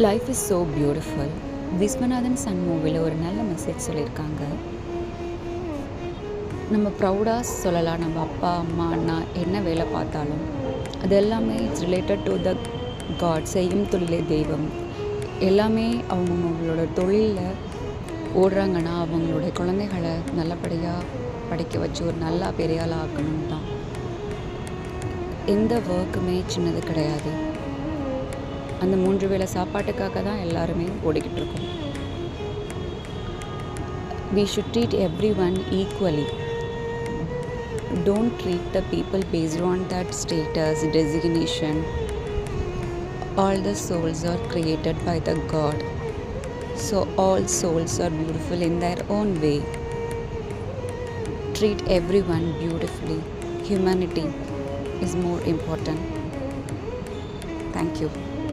Life is so beautiful. Viswanathan Sun மூவியில் ஒரு நல்ல மெசேஜ் சொல்லியிருக்காங்க. நம்ம ப்ரௌடாக சொல்லலாம், நம்ம அப்பா அம்மா அண்ணா என்ன வேலை பார்த்தாலும் அது எல்லாமே it's related to the god. செய்யும் தொழிலே தெய்வம். எல்லாமே அவங்களோட தொழிலில் ஓடுறாங்கன்னா அவங்களுடைய குழந்தைகளை நல்லபடியாக படிக்க வச்சு ஒரு நல்லா பெரிய ஆளாக ஆக்கணும் தான். எந்த ஒர்க்குமே சின்னது கிடையாது. அந்த 3 வேளை சாப்பாட்டுக்காக தான் எல்லாருமே ஓடிக்கிட்டு இருக்கோம். We should treat everyone equally. Don't treat the people based on that status, designation. All the souls are created by the God. So all souls are beautiful in their own way. Treat everyone beautifully. Humanity is more important. Thank you.